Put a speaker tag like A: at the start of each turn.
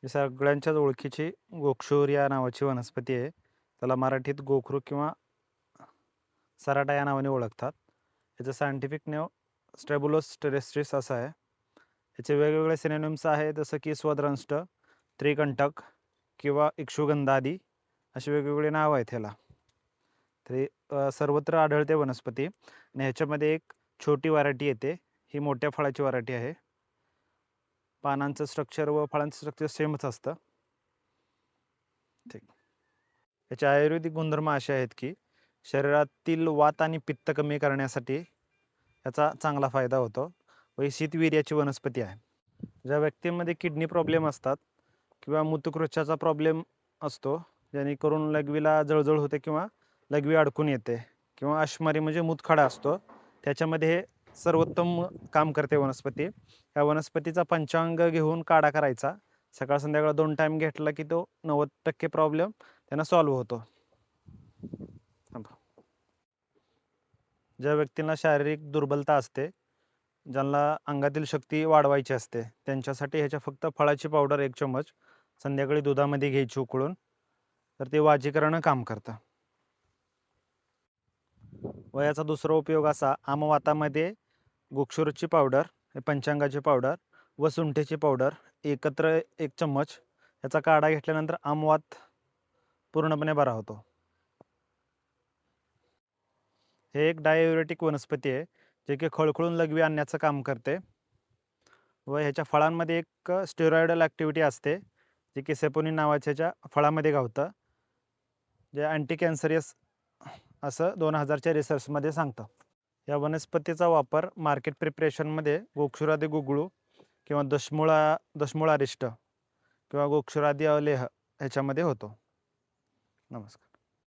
A: ही सगळ्यांच्याच ओळखीची गोक्षूर या नावाची वनस्पती आहे. त्याला मराठीत गोखरू किंवा सराटा या नावाने ओळखतात. याचं सायंटिफिक नाव स्ट्रॅबुलोस टेरेस्ट्रिस असं आहे. याचे वेगवेगळे सिनोनिम्स आहेत, जसं की स्वदंष्ट, त्रिकंटक किंवा इक्षुगंधादी अशी वेगवेगळी नावं आहेत ह्याला. तरी सर्वत्र आढळते वनस्पती आणि ह्याच्यामध्ये एक छोटी व्हरायटी येते. ही मोठ्या फळाची व्हरायटी आहे. पानांचं स्ट्रक्चर व फळांचं स्ट्रक्चर सेमच असतं. ठीक. याचे आयुर्वेदिक गुणधर्म असे आहेत की शरीरातील वात आणि पित्त कमी करण्यासाठी याचा चांगला फायदा होतो व ही शीतवीर्याची वनस्पती आहे. ज्या व्यक्तींमध्ये किडनी प्रॉब्लेम असतात किंवा मूत्रकोशाचा प्रॉब्लेम असतो, जेणेकरून लघवीला जळजळ होते किंवा लघवी अडकून येते किंवा अश्मारी म्हणजे मूतखडा असतो, त्याच्यामध्ये हे सर्वोत्तम काम करते वनस्पती. या वनस्पतीचा पंचांग घेऊन काढा करायचा. सकाळ संध्याकाळ 2 टाईम घेतला की तो 90% प्रॉब्लेम त्यांना सॉल्व्ह होतो. ज्या व्यक्तींना शारीरिक दुर्बलता असते, ज्यांना अंगातील शक्ती वाढवायची असते, त्यांच्यासाठी ह्याच्या फक्त फळाची पावडर 1 चम्मच संध्याकाळी दुधामध्ये घ्यायची उकळून, तर ते वाजीकरण काम करतं. व याचा दुसरा उपयोग असा, आमवातामध्ये गोक्षुरची पावडर, पंचांगाची पावडर व सुंठीची पावडर एकत्र 1 चम्मच याचा काढा घेतल्यानंतर आमवात पूर्णपणे बरा होतो. हे एक डाययुरेटिक वनस्पती आहे, जे की खळखळून लघवी आणण्याचं काम करते व ह्याच्या फळांमध्ये एक स्टेरॉइडल ॲक्टिव्हिटी असते, जे की सेपोनिन नावाच्या ह्याच्या फळामध्ये गावतं, जे अँटी कॅन्सरियस असं 2000च्या रिसर्चमध्ये सांगतं. या वनस्पतीचा वापर मार्केट प्रिपरेशनमध्ये गोक्षुरादी गुगळू किंवा दशमूळारिष्ट किंवा गोक्षुरादी अलेह ह्याच्यामध्ये होतो. नमस्कार.